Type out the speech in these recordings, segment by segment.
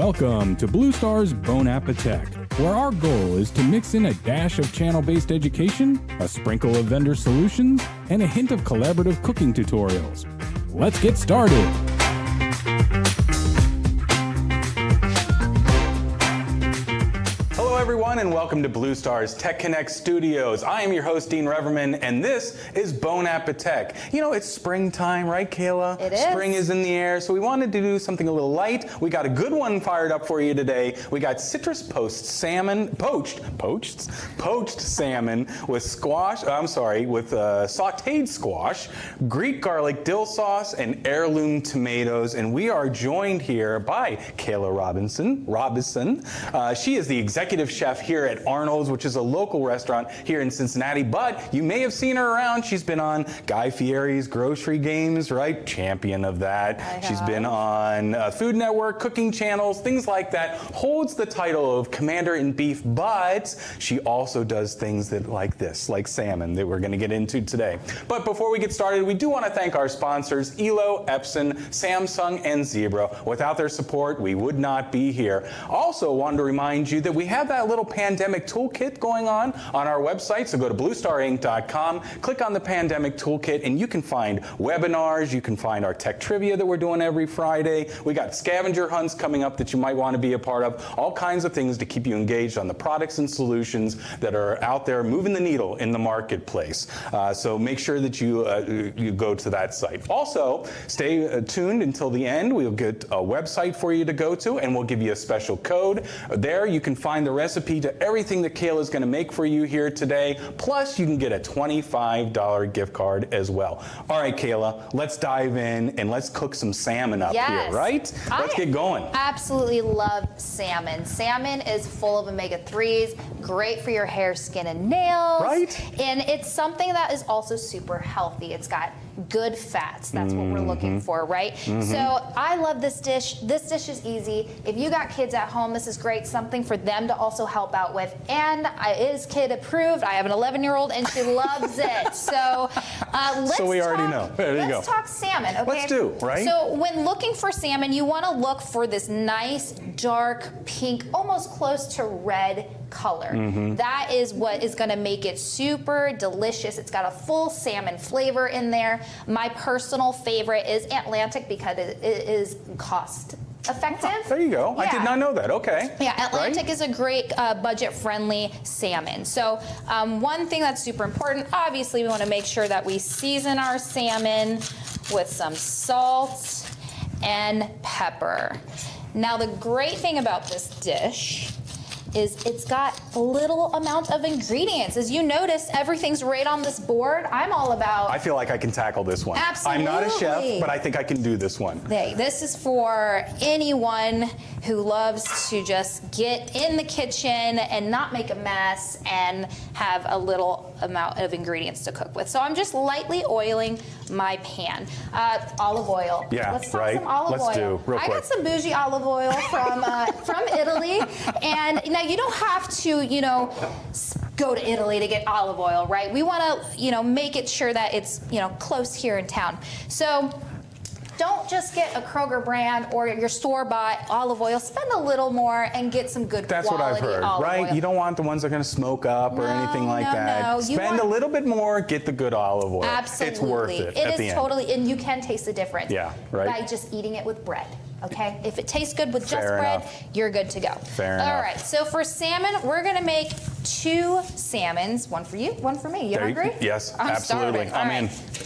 Welcome to BlueStar's AppeTech, where our goal is to mix in a dash of channel-based education, a sprinkle of vendor solutions, and a hint of collaborative cooking tutorials. Let's get started. Everyone, and welcome to BlueStar's Tech Connect Studios. I am your host, Dean Reverman, and this is AppeTech. You know, it's springtime, right, Kayla? It is. Spring is in the air, so we wanted to do something a little light. We got a good one fired up for you today. We got citrus poached salmon, poached salmon with sautéed squash, Greek garlic dill sauce, and heirloom tomatoes. And we are joined here by Kayla Robison. She is the executive chef here at Arnold's, which is a local restaurant here in Cincinnati, but you may have seen her around. She's been on Guy Fieri's Grocery Games, right? Champion of that. She's been on Food Network, cooking channels, things like that. Holds the title of Commander in Beef, but she also does things that like this, like salmon, that we're going to get into today. But before we get started, we do want to thank our sponsors, Elo, Epson, Samsung, and Zebra. Without their support, we would not be here. Also wanted to remind you that we have that little pandemic toolkit going on our website. So go to BlueStarInc.com, click on the pandemic toolkit, and you can find webinars. You can find our tech trivia that we're doing every Friday. We got scavenger hunts coming up that you might want to be a part of. All kinds of things to keep you engaged on the products and solutions that are out there moving the needle in the marketplace. So make sure that you go to that site. Also, stay tuned until the end. We'll get a website for you to go to, and we'll give you a special code. There you can find the recipe to everything that Kayla's going to make for you here today. Plus, you can get a $25 gift card as well. All right, Kayla, let's dive in and let's cook some salmon up here, right? Let's get going. Absolutely love salmon. Salmon is full of omega-3s, great for your hair, skin, and nails. Right? And it's something that is also super healthy. It's got good fats. That's what we're looking for, right? So I love this dish. This dish is easy. If you got kids at home, this is great. Something for them to also help out with. And it is kid approved. I have an 11-year-old and she loves it. So let's talk salmon, okay? Let's do, right? So when looking for salmon, you want to look for this nice, dark pink, almost close to red color. That is what is going to make it super delicious. It's got a full salmon flavor in there. My personal favorite is Atlantic because it is cost effective. There you go. Yeah. I did not know that. Okay. Yeah, Atlantic is a great budget-friendly salmon. So one thing that's super important, obviously we want to make sure that we season our salmon with some salt and pepper. Now the great thing about this dish is it's got a little amount of ingredients. As you notice, everything's right on this board. I'm all about... I feel like I can tackle this one. Absolutely. I'm not a chef, but I think I can do this one. Hey, this is for anyone who loves to just get in the kitchen and not make a mess and have a little amount of ingredients to cook with. So I'm just lightly oiling my pan. Olive oil. Yeah, Let's talk some olive oil. Let's do, real quick. I got some bougie olive oil from Italy. And now you don't have to, go to Italy to get olive oil, right? We want to, make it sure that it's, close here in town. So don't just get a Kroger brand or your store-bought olive oil. Spend a little more and get some good quality olive oil. That's what I've heard, right? You don't want the ones that are going to smoke up or anything like that. No. Spend a little bit more, get the good olive oil. Absolutely. It's worth it It at the is end. totally, and you can taste the difference. Yeah, right. By just eating it with bread. Okay, if it tastes good with just Fair bread, enough. you're good to go. Fair enough. All right, so for salmon, we're gonna make 2 salmons, one for you, one for me. You hungry? Yes, I'm absolutely. starving. I'm All right. in.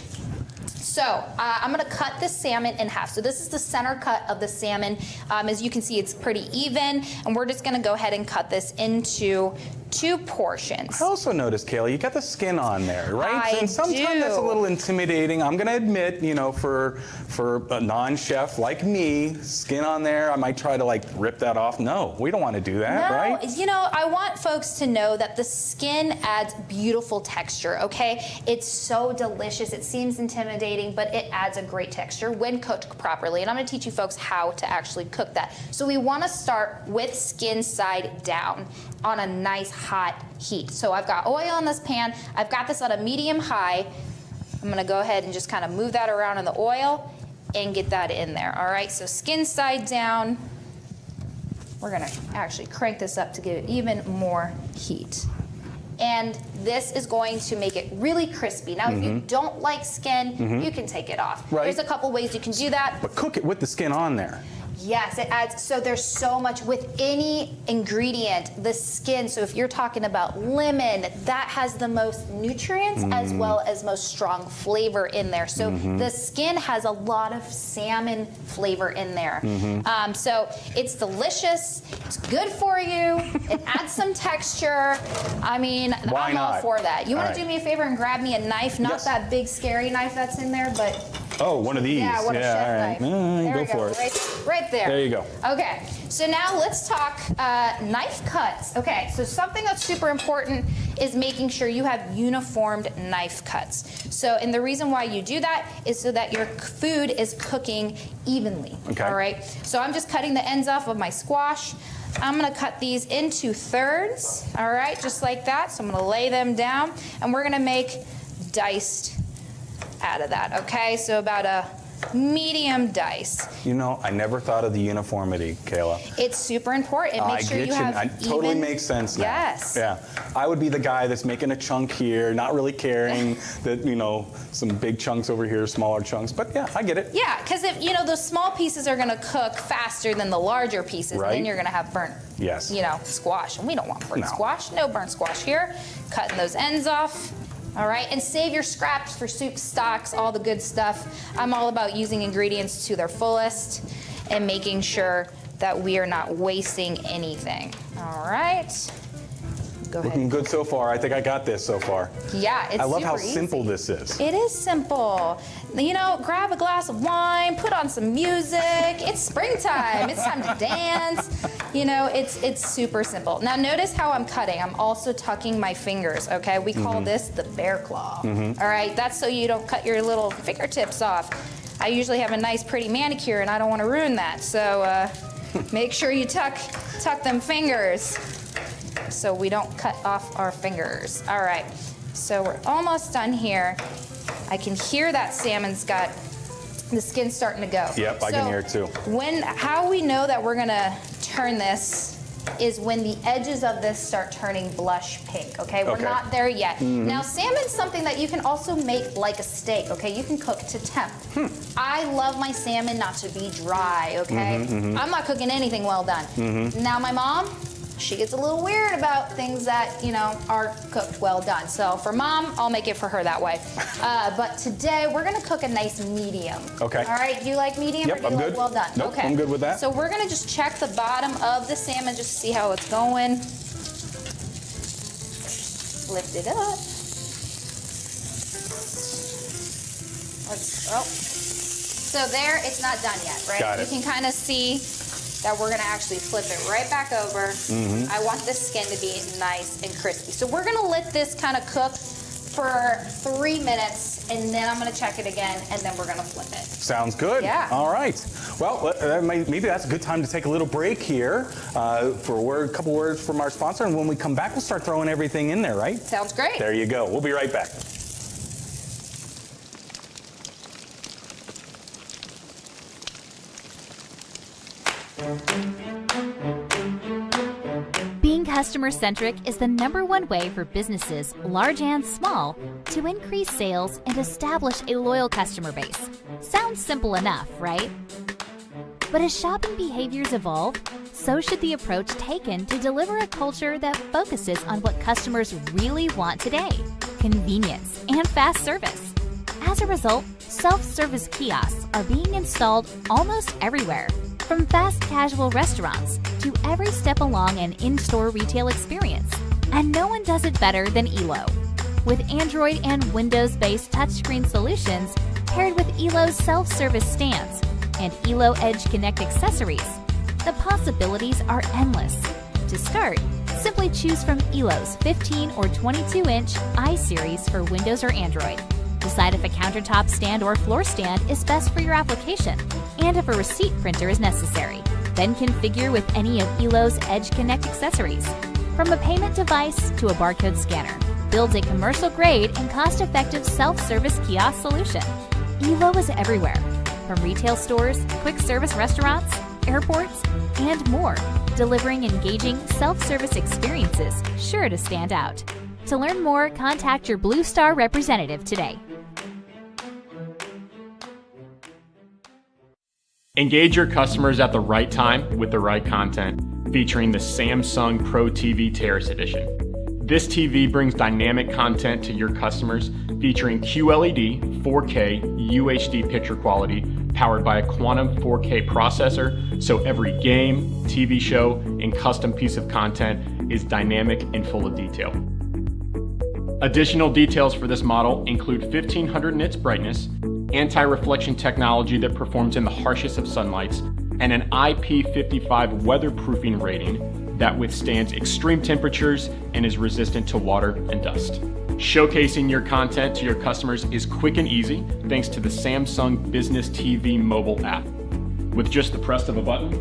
So I'm gonna cut this salmon in half. So this is the center cut of the salmon. As you can see, it's pretty even, and we're just gonna go ahead and cut this into 2 portions. I also noticed, Kayla, you got the skin on there, right? And sometimes do. that's a little intimidating. I'm going to admit, for a non-chef like me, skin on there, I might try to rip that off. No, we don't want to do that, right? I want folks to know that the skin adds beautiful texture, okay? It's so delicious. It seems intimidating, but it adds a great texture when cooked properly. And I'm going to teach you folks how to actually cook that. So we want to start with skin side down on a nice hot heat. So I've got oil in this pan. I've got this at a medium high. I'm gonna go ahead and just kind of move that around in the oil and get that in there. All right, so skin side down. we're gonna actually crank this up to give it even more heat. And this is going to make it really crispy. Now, if you don't like skin, you can take it off. Right. There's a couple ways you can do that. But cook it with the skin on there. Yes, it adds, so there's so much with any ingredient, the skin. So if you're talking about lemon, that has the most nutrients as well as most strong flavor in there. So the skin has a lot of salmon flavor in there. So it's delicious, it's good for you, it adds some texture. I mean, Why I'm all not? for that. You All want right. to do me a favor and grab me a knife, not Yes. that big scary knife that's in there, but Oh, one of these. yeah, what a chef all knife. right. There Go we for go. it. Right there. There you go. Okay, so now let's talk knife cuts. Okay, so something that's super important is making sure you have uniformed knife cuts. So, and the reason why you do that is so that your food is cooking evenly. Okay. All right, so I'm just cutting the ends off of my squash. I'm gonna cut these into thirds, all right, just like that. So I'm gonna lay them down, and we're gonna make diced out of that, okay? So about a medium dice. You know, I never thought of the uniformity, Kayla. It's super important. It makes sure get you have It totally even- makes sense now. Yes. Yeah. I would be the guy that's making a chunk here, not really caring that, you know, some big chunks over here, smaller chunks. But yeah, I get it. Yeah, because if, you know, those small pieces are gonna cook faster than the larger pieces, Right. then you're gonna have burnt, Yes. you know, squash. And we don't want burnt No. squash. No burnt squash here. Cutting those ends off. All right, and save your scraps for soup stocks, all the good stuff. I'm all about using ingredients to their fullest and making sure that we are not wasting anything. All right, go ahead. Looking good so far. I think I got this so far. Yeah, it's I love super how easy. simple this is. It is simple. You know, grab a glass of wine, put on some music. It's springtime. It's time to dance. You know, it's super simple. Now notice how I'm cutting. I'm also tucking my fingers, okay? We call this the bear claw. All right, that's so you don't cut your little fingertips off. I usually have a nice pretty manicure and I don't want to ruin that. So make sure you tuck them fingers so we don't cut off our fingers. All right, so we're almost done here. I can hear that salmon's got the skin starting to go. Yep, I can hear it too. How we know that we're gonna turn this is when the edges of this start turning blush pink, okay? We're Okay. not there yet. Now, salmon's something that you can also make like a steak, okay? You can cook to temp. I love my salmon not to be dry, okay? I'm not cooking anything well done. Now, my mom, she gets a little weird about things that, you know, aren't cooked well done. So for mom, I'll make it for her that way. But today, we're gonna cook a nice medium. Okay. All right, do you like medium Yep, or do you I'm like good. well done? Nope, okay. I'm good with that. So we're gonna just check the bottom of the salmon just to see how it's going. Lift it up. So there, it's not done yet, right? Got it. You can kind of see that we're gonna actually flip it right back over. I want the skin to be nice and crispy. So we're gonna let this kind of cook for 3 minutes, and then I'm gonna check it again, and then we're gonna flip it. Sounds good. Yeah. All right. Well, maybe that's a good time to take a little break here for a couple words from our sponsor, and when we come back, we'll start throwing everything in there, right? Sounds great. There you go. We'll be right back. Being customer-centric is the #1 way for businesses, large and small, to increase sales and establish a loyal customer base. Sounds simple enough, right? But as shopping behaviors evolve, so should the approach taken to deliver a culture that focuses on what customers really want today: convenience and fast service. As a result, self-service kiosks are being installed almost everywhere, from fast casual restaurants to every step along an in-store retail experience. And no one does it better than Elo. With Android and Windows-based touchscreen solutions paired with Elo's self-service stands and Elo Edge Connect accessories, the possibilities are endless. To start, simply choose from Elo's 15 or 22-inch iSeries for Windows or Android. Decide if a countertop stand or floor stand is best for your application, and if a receipt printer is necessary. Then configure with any of Elo's Edge Connect accessories. From a payment device to a barcode scanner, build a commercial-grade and cost-effective self-service kiosk solution. Elo is everywhere, from retail stores, quick-service restaurants, airports, and more, delivering engaging self-service experiences sure to stand out. To learn more, contact your Blue Star representative today. Engage your customers at the right time with the right content, featuring the Samsung Pro TV Terrace Edition. This TV brings dynamic content to your customers, featuring QLED, 4K, UHD picture quality, powered by a quantum 4K processor, so every game, TV show, and custom piece of content is dynamic and full of detail. Additional details for this model include 1500 nits brightness, anti-reflection technology that performs in the harshest of sunlights, and an IP55 weatherproofing rating that withstands extreme temperatures and is resistant to water and dust. Showcasing your content to your customers is quick and easy thanks to the Samsung Business TV mobile app. With just the press of a button,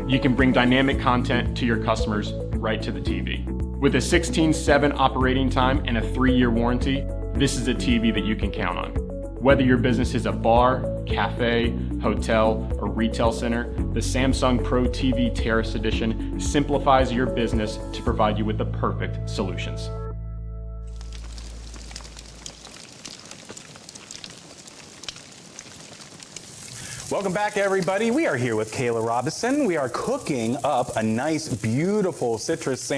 you can bring dynamic content to your customers right to the TV. With a 16/7 operating time and a 3-year warranty, this is a TV that you can count on. Whether your business is a bar, cafe, hotel, or retail center, the Samsung Pro TV Terrace Edition simplifies your business to provide you with the perfect solutions. Welcome back, everybody. We are here with Kayla Robison. We are cooking up a nice, beautiful citrus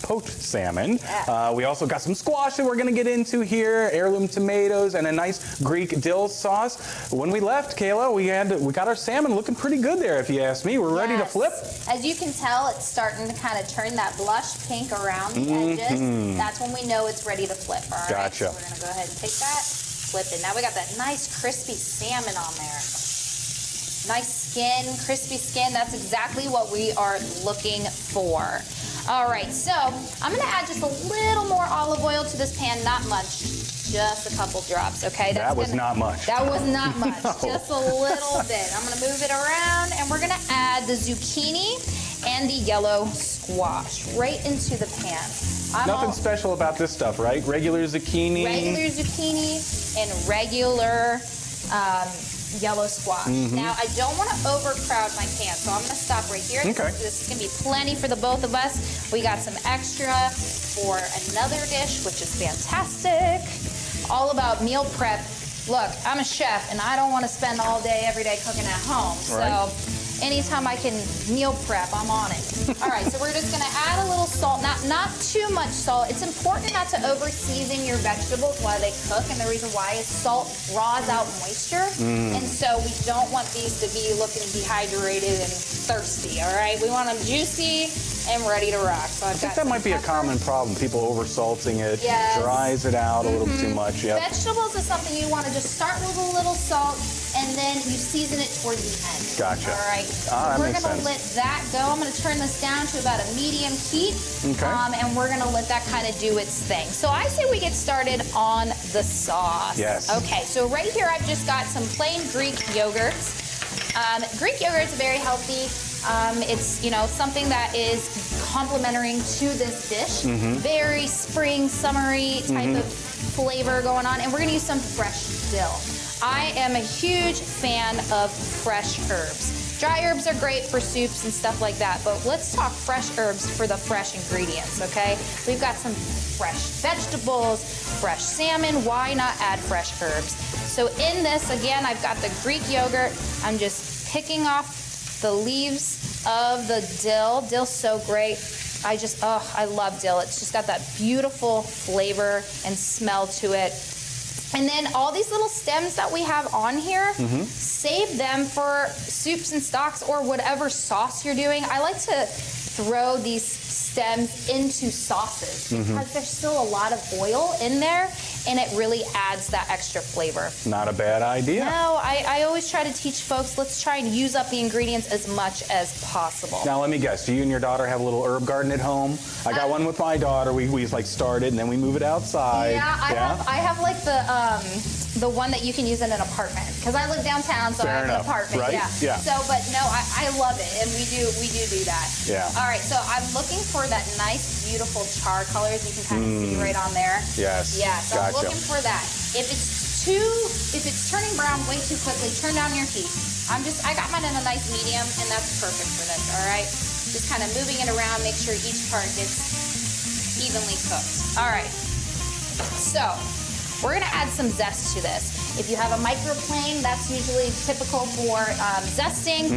poached salmon. Yeah. We also got some squash that we're going to get into here, heirloom tomatoes, and a nice Greek dill sauce. When we left, Kayla, we got our salmon looking pretty good there, if you ask me. We're ready to flip. As you can tell, it's starting to kind of turn that blush pink around the edges. That's when we know it's ready to flip. All right. Gotcha. So we're going to go ahead and take that, flip it. Now we got that nice crispy salmon on there. Nice skin, crispy skin. That's exactly what we are looking for. All right, so I'm gonna add just a little more olive oil to this pan, not much, just a couple drops, okay? That was not much. That was not much, No. just a little bit. I'm gonna move it around and we're gonna add the zucchini and the yellow squash right into the pan. Nothing special about this stuff, right? Regular zucchini. Regular zucchini and regular yellow squash. Now, I don't want to overcrowd my pan, so I'm going to stop right here. Okay. This is going to be plenty for the both of us. We got some extra for another dish, which is fantastic. All about meal prep. Look, I'm a chef, and I don't want to spend all day, every day cooking at home. Right. So anytime I can meal prep, I'm on it. All right, so we're just gonna add a little salt, not too much salt. It's important not to over season your vegetables while they cook, and the reason why is salt draws out moisture, and so we don't want these to be looking dehydrated and thirsty, all right? We want them juicy and ready to rock. So I think that might be a common problem. People over-salting it, Yes. dries it out a little too much. Yep. Vegetables is something you want to just start with a little salt, and then you season it toward the end. Gotcha. All right. Ah, that So we're makes gonna sense. let that go. I'm gonna turn this down to about a medium heat. Okay. And we're gonna let that kind of do its thing. So I say we get started on the sauce. Yes. Okay, so right here I've just got some plain Greek yogurts. Greek yogurt is very healthy. It's, you know, something that is complementary to this dish. Very spring, summery type of flavor going on. And we're gonna use some fresh dill. I am a huge fan of fresh herbs. Dry herbs are great for soups and stuff like that, but let's talk fresh herbs for the fresh ingredients, okay? We've got some fresh vegetables, fresh salmon. Why not add fresh herbs? So in this, again, I've got the Greek yogurt. I'm just picking off the leaves of the dill. Dill's so great. I love dill. It's just got that beautiful flavor and smell to it. And then all these little stems that we have on here, save them for soups and stocks or whatever sauce you're doing. I like to throw these stems into sauces because there's still a lot of oil in there, and it really adds that extra flavor. Not a bad idea. No, I always try to teach folks, let's try and use up the ingredients as much as possible. Now let me guess, do you and your daughter have a little herb garden at home? I got one with my daughter. We like start it and then we move it outside. Yeah, I have like the one that you can use in an apartment because I live downtown, so Fair I have enough, an apartment. right? Yeah. So, but no, I love it, and we do that. Yeah. All right, so I'm looking for that nice, beautiful char colors. You can kind of see right on there. Yes. Yeah. So I'm Gotcha. looking for that. If it's if it's turning brown way too quickly, turn down your heat. I got mine in a nice medium, and that's perfect for this, all right? Just kind of moving it around, make sure each part gets evenly cooked. All right, so we're gonna add some zest to this. If you have a microplane, that's usually typical for zesting,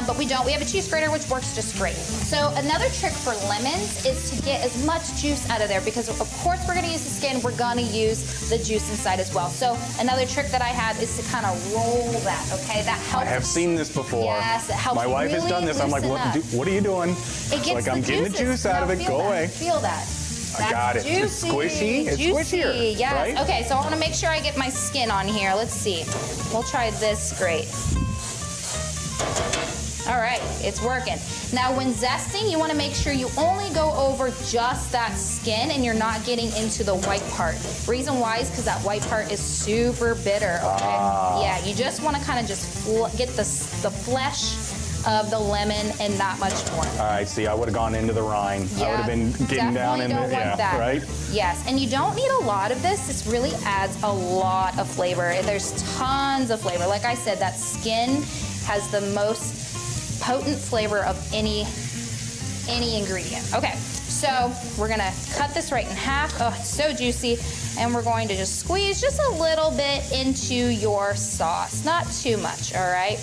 but we don't. We have a cheese grater, which works just great. So another trick for lemons is to get as much juice out of there, because of course we're gonna use the skin, we're gonna use the juice inside as well. So another trick that I have is to kind of roll that, okay? That helps. I have seen this before. Yes, it helps. My wife has done this. I'm like, what are you doing? It gets like, I'm getting the juice out of it. Go away. Feel that. I got it. Juicy. It's squishy. It's squishier. Yes. Right? Okay, so I want to make sure I get my skin on here. Let's see. We'll try this. Great. All right, it's working. Now, when zesting, you want to make sure you only go over just that skin and you're not getting into the white part. Reason why is because that white part is super bitter, okay? Yeah, you just want to kind of just get the flesh of the lemon and not much more. All right, see, I would have gone into the rind. Yeah, I would have been getting down in don't there. want that. Right? Yes, and you don't need a lot of this. This really adds a lot of flavor. There's tons of flavor. Like I said, that skin has the most potent flavor of any ingredient. Okay, so we're gonna cut this right in half. Oh, it's so juicy. And we're going to just squeeze just a little bit into your sauce. Not too much, all right?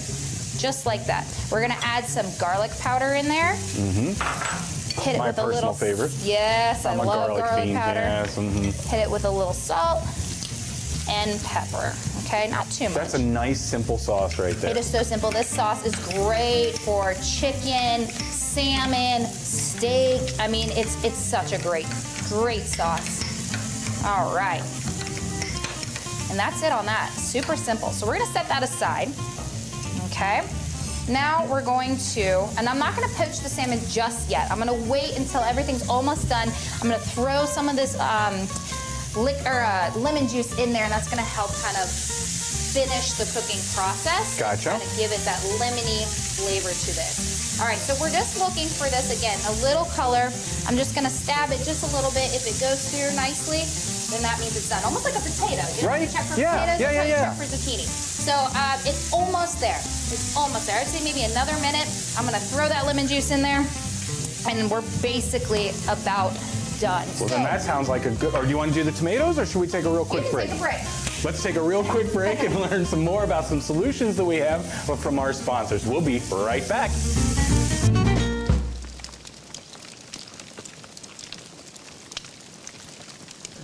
Just like that. We're gonna add some garlic powder in there. Hit it My with a little. personal favorite. Yes, I I'm a love garlic bean. powder. Yes, Hit it with a little salt and pepper. Okay, not too much. That's a nice, simple sauce right there. It is so simple. This sauce is great for chicken, salmon, steak. I mean, it's such a great sauce. All right. And that's it on that. Super simple. So we're gonna set that aside. Okay, now we're going to, and I'm not gonna poach the salmon just yet. I'm gonna wait until everything's almost done. I'm gonna throw some of this lemon juice in there, and that's gonna help kind of finish the cooking process. Gotcha. Kind of give it that lemony flavor to this. All right, so we're just looking for this, again, a little color. I'm just gonna stab it just a little bit. If it goes through nicely, then that means it's done. Almost like a potato. You know, Right? you check for Yeah, potatoes, yeah, that's how you yeah. check for zucchini. So it's almost there. It's almost there. I'd say maybe another minute. I'm gonna throw that lemon juice in there, and we're basically about done. Well, then that sounds like a good, or do you want to do the tomatoes, or should we take a real quick break? Take a break. Let's take a real quick break and learn some more about some solutions that we have from our sponsors. We'll be right back.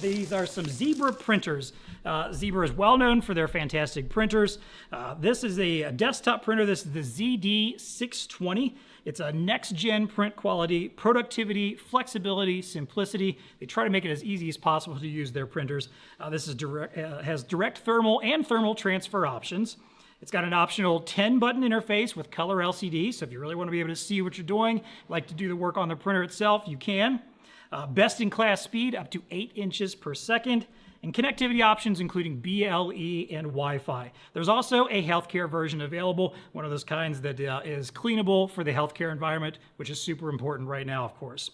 These are some Zebra printers. Zebra is well known for their fantastic printers. This is a desktop printer. This is the ZD620. It's a next-gen print quality, productivity, flexibility, simplicity. They try to make it as easy as possible to use their printers. This is has direct thermal and thermal transfer options. It's got an optional 10-button interface with color LCD, so if you really want to be able to see what you're doing, like to do the work on the printer itself, you can. Best-in-class speed, up to 8 inches per second, and connectivity options including BLE and Wi-Fi. There's also a healthcare version available, one of those kinds that is cleanable for the healthcare environment, which is super important right now, of course.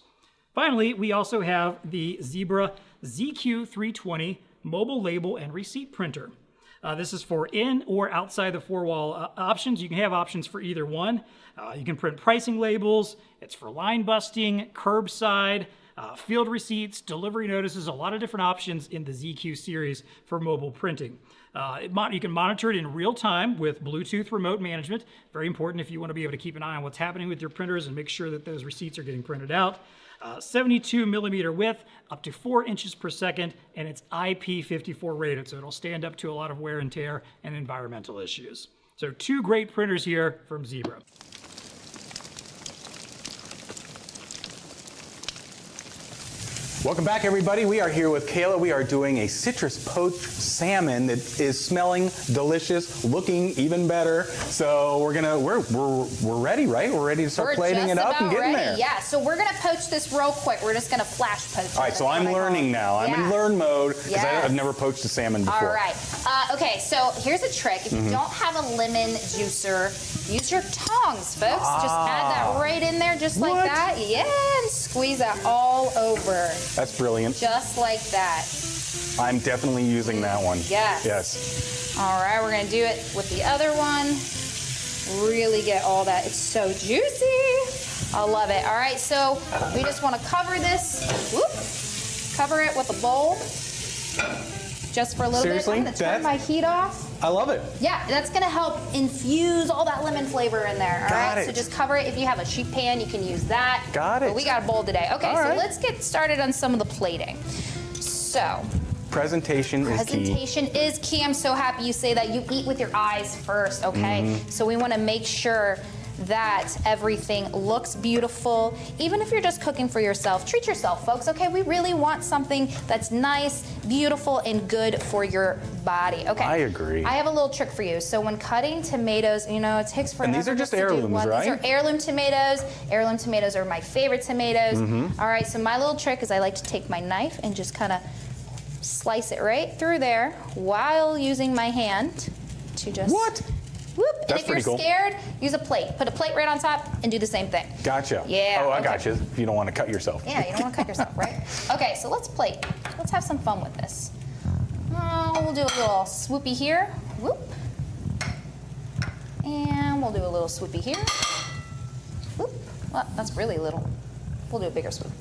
Finally, we also have the Zebra ZQ320 mobile label and receipt printer. This is for in or outside the four-wall options. You can have options for either one. You can print pricing labels. It's for line busting, curbside, field receipts, delivery notices, a lot of different options in the ZQ series for mobile printing. You can monitor it in real time with Bluetooth remote management. Very important if you want to be able to keep an eye on what's happening with your printers and make sure that those receipts are getting printed out. 72 millimeter width, up to 4 inches per second, and it's IP54 rated, so it'll stand up to a lot of wear and tear and environmental issues. So 2 great printers here from Zebra. Welcome back, everybody. We are here with Kayla. We are doing a citrus poached salmon that is smelling delicious, looking even better. So we're ready, right? We're ready to start plating it up and getting there. Yeah. So we're gonna poach this real quick. We're just gonna flash poach. All right. So I'm learning now. I'm in learn mode because I've never poached a salmon before. All right. Okay. So here's a trick. If you don't have a lemon juicer, use your tongs, folks. Just add that right in there, just like that. Yeah, and squeeze that all over. That's brilliant. Just like that. I'm definitely using that one. Yes. Yes. All right, we're gonna do it with the other one. Really get all that. It's so juicy. I love it. All right, so we just want to cover this. Whoop. Cover it with a bowl. Just for a little Seriously? bit. I'm gonna turn my heat off. I love it. Yeah, that's gonna help infuse all that lemon flavor in there. All Got right, it. so just cover it. If you have a sheet pan, you can use that. Got it. But we got a bowl today. Okay, All so right. let's get started on some of the plating. So, Presentation is key. presentation is key. I'm so happy you say that. You eat with your eyes first, okay? Mm-hmm. So we want to make sure that everything looks beautiful. Even if you're just cooking for yourself, treat yourself, folks, okay? We really want something that's nice, beautiful, and good for your body, okay? I agree. I have a little trick for you. So when cutting tomatoes, you know, it takes forever. these are just to do heirlooms, one. right? These are heirloom tomatoes. Heirloom tomatoes are my favorite tomatoes. Mm-hmm. All right, so my little trick is I like to take my knife and just kind of slice it right through there while using my hand to just... What? Whoop. And That's if you're pretty cool. scared, use a plate. Put a plate right on top and do the same thing. Gotcha. Yeah, Oh, I okay. gotcha. If you don't want to cut yourself. Yeah, you don't want to cut yourself, right? Okay, so let's plate. Let's have some fun with this. We'll do a little swoopy here. Whoop. And we'll do a little swoopy here. Whoop. Well, that's really little. We'll do a bigger swoop.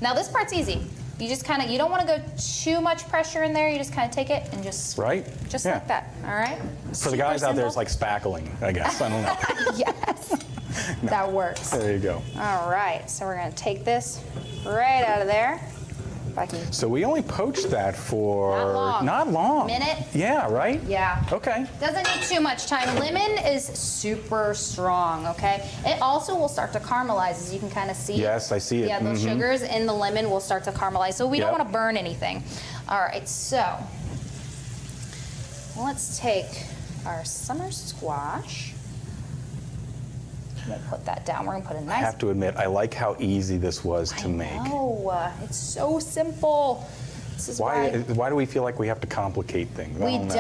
Now this part's easy. You just kind of, you don't want to go too much pressure in there. You just kind of take it and just, Right? just Yeah. like that. All right? For the guys out there, it's like spackling, I guess. I don't know. Yes, that works. There you go. All right, so we're gonna take this right out of there. If I can, So we only poached that for Not long. not long. Minute? Yeah, right? yeah. Okay. Doesn't need too much time. Lemon is super strong, okay? It also will start to caramelize, as you can kind of see. Yes, I see it. Yeah, those Mhm. sugars in the lemon will start to caramelize, so we don't Yep. want to burn anything. All right, so let's take our summer squash. I'm gonna put that down. We're gonna put a I nice. have to admit, I like how easy this was to make. Oh, it's so simple. This is why Why do we feel like we have to complicate things? I we don't know.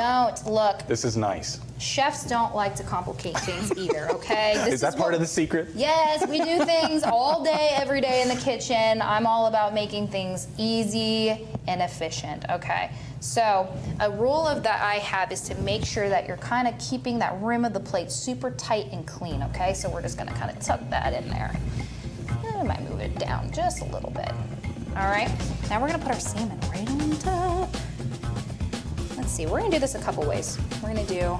don't. Look, This is nice. chefs don't like to complicate things either, okay? This Is that part of the secret? Yes, we do things all day, every day in the kitchen. I'm all about making things easy and efficient, okay? So a rule of that I have is to make sure that you're kind of keeping that rim of the plate super tight and clean, okay? So we're just gonna kind of tuck that in there. I might move it down just a little bit. All right, now we're gonna put our salmon right on top. Let's see, we're gonna do this a couple ways. We're gonna do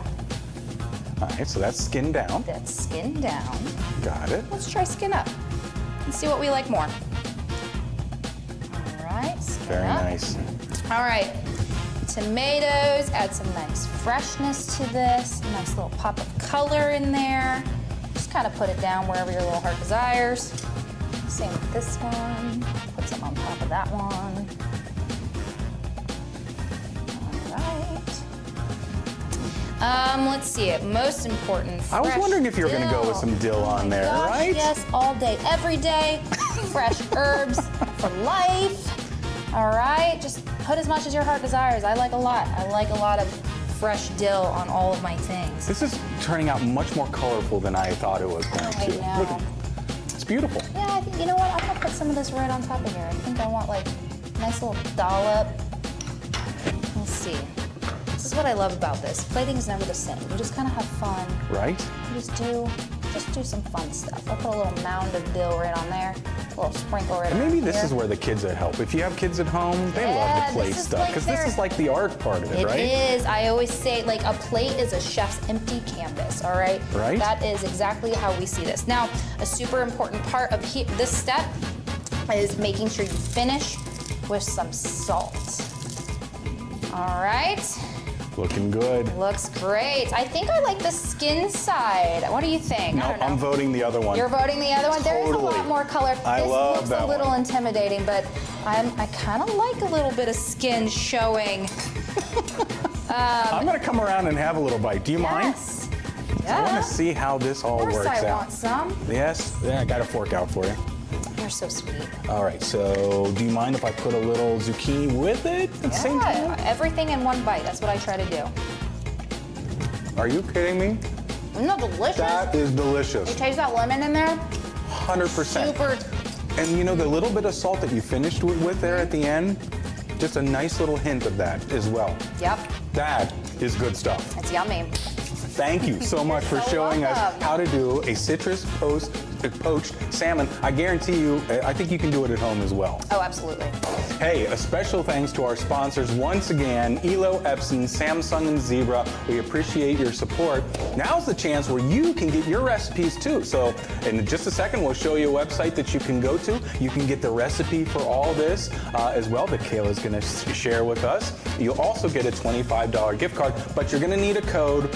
All right, so that's skin down. that skin down. Got it. Let's try skin up and see what we like more. All right, skin Very up. nice. All right, tomatoes, add some nice freshness to this, a nice little pop of color in there. Just kind of put it down wherever your little heart desires. Same with this one, put some on top of that one. All right. Let's see it, most important, I was fresh wondering if you were gonna go with some dill on there, Gosh, right? Yes, all day, every day. Fresh herbs for life. All right, just put as much as your heart desires. I like a lot. I like a lot of fresh dill on all of my things. This is turning out much more colorful than I thought it was going I to. know. Look, it's beautiful. Yeah, I think, you know what? I'm gonna put some of this right on top of here. I think I want like a nice little dollop. Let's see. This is what I love about this. Plating is never the same. You just kind of have fun. Right? You just do some fun stuff. I'll put a little mound of dill right on there, a little sprinkle right And on maybe this here. is where the kids would help. If you have kids at home, they love Yeah, to plate this is stuff like because this their- is like the art part of it, It right? is. I always say, like, a plate is a chef's empty canvas, all right? Right. That is exactly how we see this. Now, a super important part of this step is making sure you finish with some salt. All right. Looking good. Looks great. I think I like the skin side. What do you think? No, I don't know. I'm voting the other one. You're voting the other one? There is a Totally. lot more color. I this love looks that a little one. intimidating, but I kind of like a little bit of skin showing. I'm gonna come around and have a little bite. Do you mind? Yes. I want Yeah. to see how this all Of course works I out. want some. Yes? Yeah, I got a fork out for you. You're so sweet. All right, so do you mind if I put a little zucchini with it at the same Yeah, time? everything in one bite. That's what I try to do. Are you kidding me? Isn't that delicious? That is You delicious. taste that lemon in there? 100%. Super. And you know, the little bit of salt that you finished with there at the end, just a nice little hint of that as well. Yep, That is good stuff. it's yummy. Thank you so much for so showing us welcome. how to do a citrus poached salmon. I guarantee you, I think you can do it at home as well. Oh, absolutely. Hey, a special thanks to our sponsors once again, Elo, Epson, Samsung, and Zebra. We appreciate your support. Now's the chance where you can get your recipes too. So in just a second, we'll show you a website that you can go to. You can get the recipe for all this as well that Kayla's gonna share with us. You'll also get a $25 gift card, but you're gonna need a code.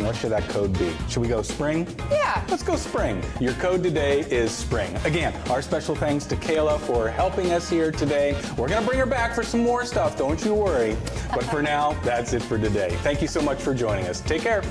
What should that code be? Should we go spring? Yeah. Let's go spring. Your code today is spring. Again, our special thanks to Kayla for helping us here today. We're gonna bring her back for some more stuff, don't you worry. But for now, that's it for today. Thank you so much for joining us. Take care.